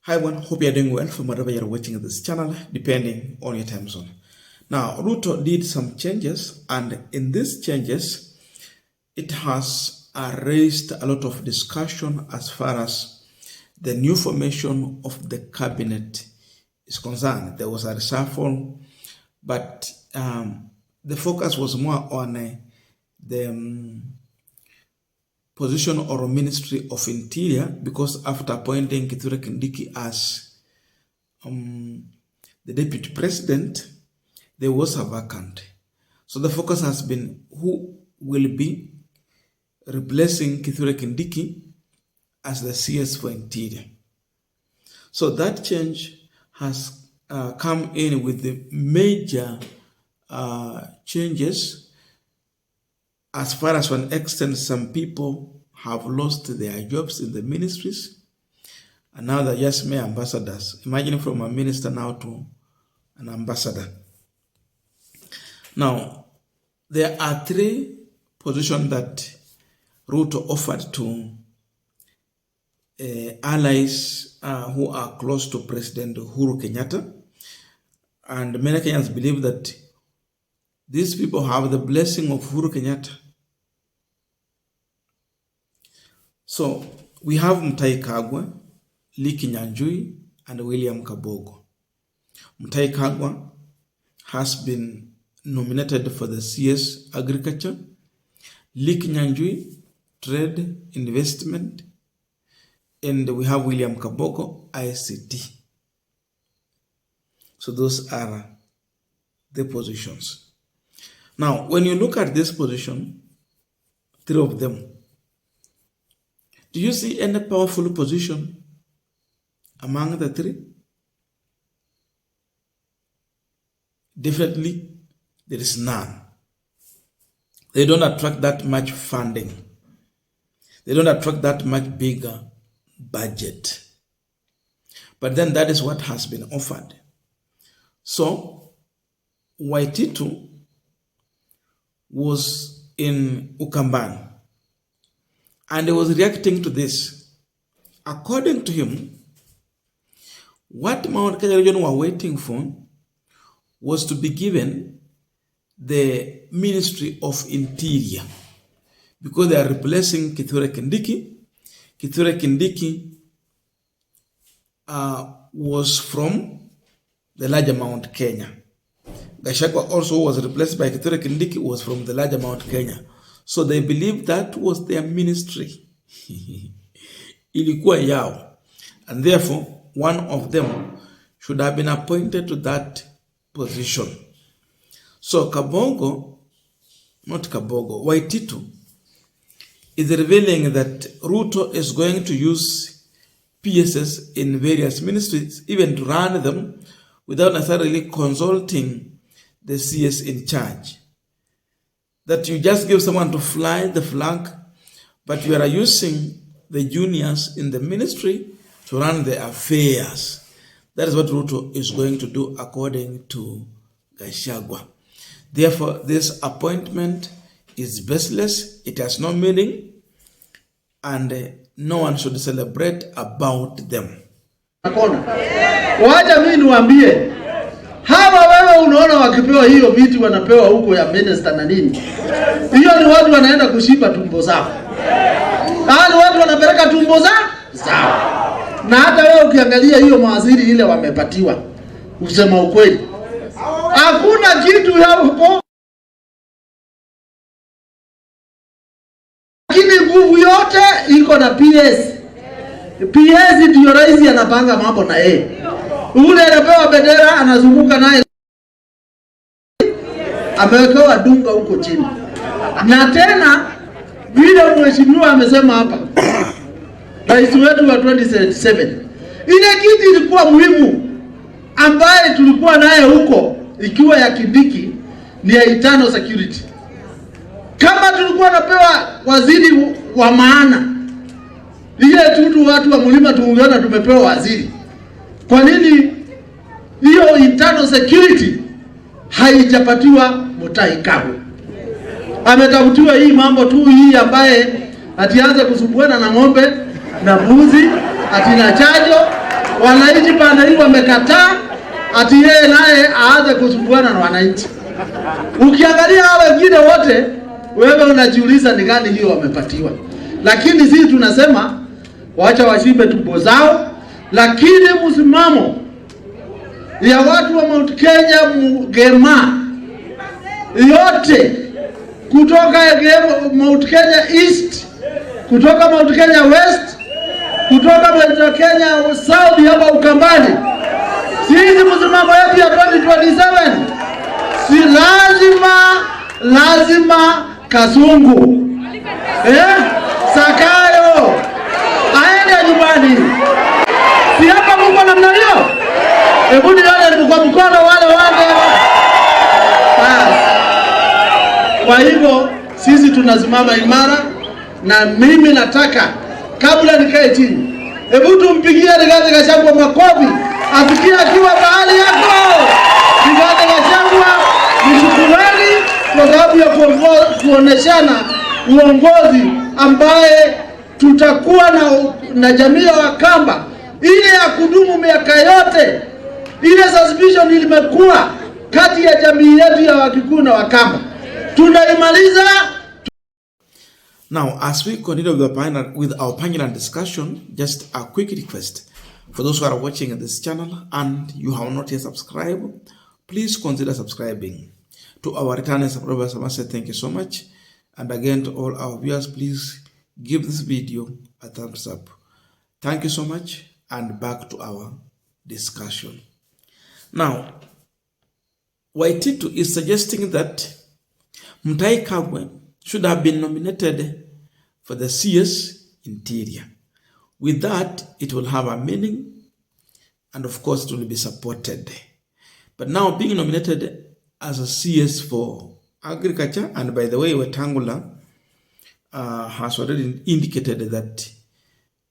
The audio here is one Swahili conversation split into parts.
Hi everyone, hope you are doing well from wherever you are watching this channel, depending on your time zone. Now, Ruto did some changes, and in these changes, it has raised a lot of discussion as far as the new formation of the cabinet is concerned. There was a reshuffle, but the focus was more on the position or Ministry of Interior, because after appointing Kithure Kindiki as the deputy president, there was a vacant. So the focus has been who will be replacing Kithure Kindiki as the CS for Interior. So that change has come in with the major changes. As far as one extent, some people have lost their jobs in the ministries, and now they're just mere ambassadors. Imagine from a minister now to an ambassador. Now, there are three positions that Ruto offered to allies who are close to President Uhuru Kenyatta, and many Kenyans believe that these people have the blessing of Uhuru Kenyatta. So we have Mutahi Kagwe, Lee Kinyanjui, and William Kabogo. Mutahi Kagwe has been nominated for the CS Agriculture, Lee Kinyanjui, Trade, Investment, and we have William Kabogo, ICT. So those are the positions. Now, when you look at this position, three of them, do you see any powerful position among the three? Definitely, there is none. They don't attract that much funding. They don't attract that much bigger budget. But then that is what has been offered. So, Waititu was in Ukambani, and he was reacting to this. According to him, what Mount Kenya region were waiting for was to be given the Ministry of Interior, because they are replacing Kithure Kindiki. Kithure Kindiki was from the larger Mount Kenya. Gachagua also was replaced by Kithure Kindiki, was from the larger Mount Kenya. So they believed that was their ministry. Ilikuwa yao. And therefore, one of them should have been appointed to that position. So Waititu is revealing that Ruto is going to use PSS in various ministries, even to run them without necessarily consulting the CS in charge. That you just give someone to fly the flag, but you are using the juniors in the ministry to run the affairs. That is what Ruto is going to do according to Gachagua. Therefore, this appointment is baseless, it has no meaning, and no one should celebrate about them. Wacha mimi niwaambie, hawa wewe unaona wakipewa hiyo viti wanapewa huko ya minister na nini? Hiyo ni watu wanaenda kushiba tumbo zao. Hali watu wanapeleka tumbo zao. Na hata wewe ukiangalia hiyo mawaziri ile wamepatiwa, usema ukweli, hakuna kitu hapo. Lakini nguvu yote iko na PS. PS ndio rais anapanga mambo na yeye. Ule anapewa bendera anazunguka naye, amewekewa dunga huko chini. Na tena vile mheshimiwa amesema hapa, rais wetu wa 2077, ile kitu ilikuwa muhimu ambaye tulikuwa naye huko ikiwa ya Kindiki ni ya internal security. Kama tulikuwa napewa waziri wa maana, ile tutu watu wa mlima tuungeona tumepewa waziri, kwa nini hiyo internal security haijapatiwa Mutahi Kagwe? Ametafutiwa hii mambo tu hii ambaye atianza kusumbuana na ng'ombe na mbuzi, atina chajo, Wananchi pande hii wamekataa ati yeye naye aanze kusumbuana na wananchi. Ukiangalia hao wengine wote, wewe unajiuliza ni gani hiyo wamepatiwa. Lakini sisi tunasema wacha washibe tumbo zao, lakini msimamo ya watu wa Mount Kenya Mgema yote kutoka Mount Kenya East, kutoka Mount Kenya West, kutoka Mount Kenya South hapa Ukambani, sisi msimamo yetu ya 2027 si lazima Kasungu Sakayo aende nyumbani. Si hapa Mungu namna hiyo? Hebu nione kwa mkono wale. Kwa hivyo sisi tunasimama imara, na mimi nataka kabla nikae chini, hebu tumpigie Rigathi Gachagua makofi afikie akiwa mahali yako. Rigathi Gachagua ni shukrani kwa sababu ya kuoneshana uongozi ambaye tutakuwa na jamii ya Wakamba ile ya kudumu miaka yote. Ile suspicion ilimekuwa kati ya jamii yetu ya Wakikuyu na Wakamba tunaimaliza. Now, as we continue with our panel and discussion, just a quick request for those who are watching this channel and you have not yet subscribed, please consider subscribing. To our returning subscribers, I must say thank you so much. And again, to all our viewers, please give this video a thumbs up. Thank you so much, and back to our discussion. Now, Waititu is suggesting that Mutahi Kagwe should have been nominated for the CS Interior. With that, it will have a meaning, and of course, it will be supported. But now being nominated as a CS for Agriculture, and by the way, Wetangula has already indicated that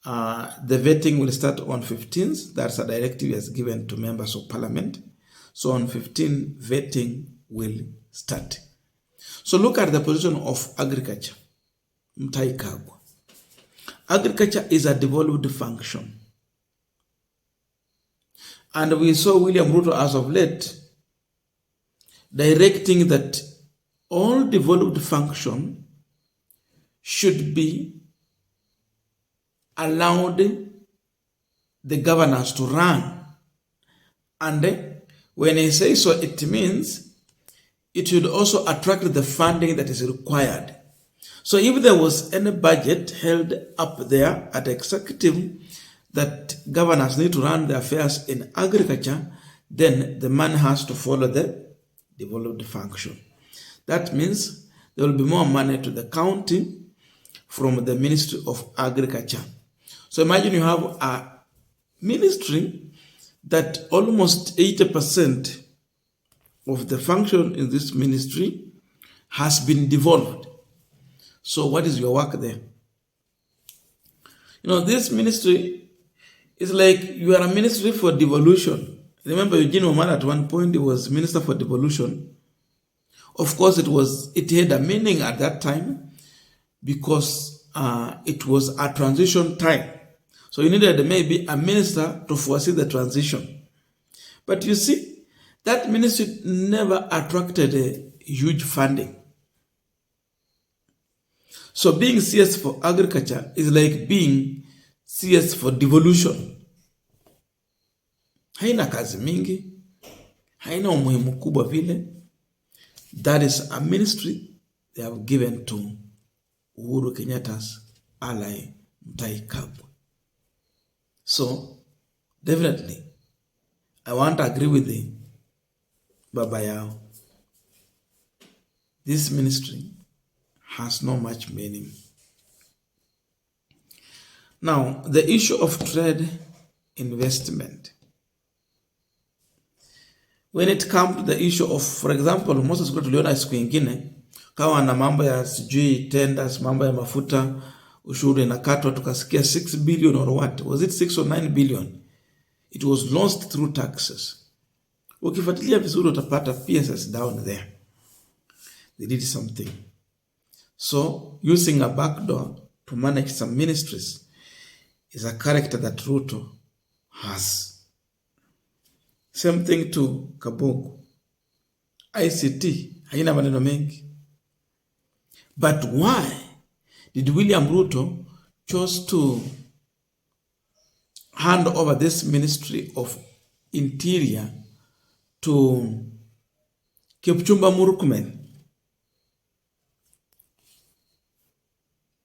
the vetting will start on 15th. That's a directive has given to members of parliament. So on 15th, vetting will start. So look at the position of agriculture. Mutahi Kagwe. Agriculture is a devolved function. And we saw William Ruto as of late directing that all devolved function should be allowed the governors to run. And when he says so, it means it should also attract the funding that is required. So if there was any budget held up there at the executive that governors need to run their affairs in agriculture, then the money has to follow the devolved function. That means there will be more money to the county from the Ministry of Agriculture. So imagine you have a ministry that almost 80% of the function in this ministry has been devolved. So what is your work there? You know, this ministry is like you are a ministry for devolution. Remember Eugene Mohammed at one point, he was minister for devolution. Of course, it had a meaning at that time because it was a transition time. So you needed maybe a minister to foresee the transition. But you see, that ministry never attracted a huge funding. So being CS for agriculture is like being CS for devolution. Haina kazi mingi, haina umuhimu kubwa vile. That is a ministry they have given to Uhuru Kenyatta's ally Mutahi Kagwe. So definitely, I want to agree with the Baba Yao. This ministry has no much meaning. Now, the issue of trade investment. When it comes to the issue of, for example, Moses tuliona siku ingine kawa na mambo ya sijui tenders, mambo ya mafuta, ushuru inakatwa, tukasikia 6 billion or what? Was it 6 or 9 billion? It was lost through taxes. Ukifuatilia vizuri utapata PSS down there. They did something. So, using a backdoor to manage some ministries is a character that Ruto has. Same thing to Kabogo. ICT, haina maneno mengi. But why did William Ruto chose to hand over this Ministry of Interior to Kipchumba Murkomen?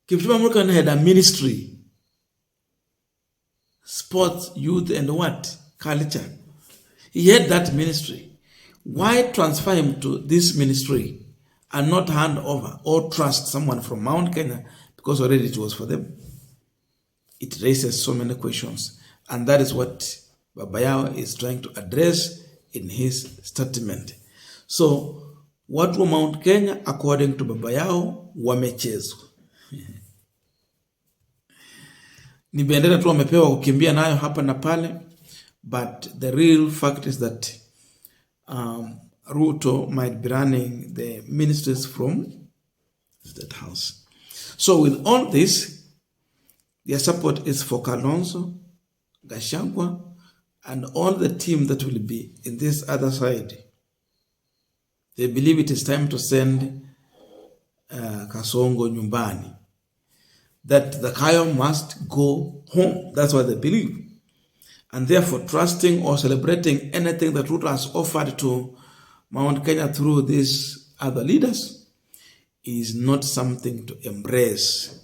Kipchumba Murkomen had a ministry, sports, youth, and what? Culture. He had that ministry. Why transfer him to this ministry and not hand over or trust someone from Mount Kenya, because already it was for them? It raises so many questions, and that is what Babayao is trying to address in his statement. So, watu wa Mount Kenya, according to Babayao, wamechezwa. Ni bendera tu wamepewa kukimbia nayo hapa na pale, but the real fact is that Ruto might be running the ministries from State House. So with all this, their support is for Kalonzo, Gachagua, and all the team that will be in this other side. They believe it is time to send Kasongo nyumbani, that the Kayo must go home. That's what they believe. And therefore, trusting or celebrating anything that Ruto has offered to Mount Kenya through these other leaders is not something to embrace.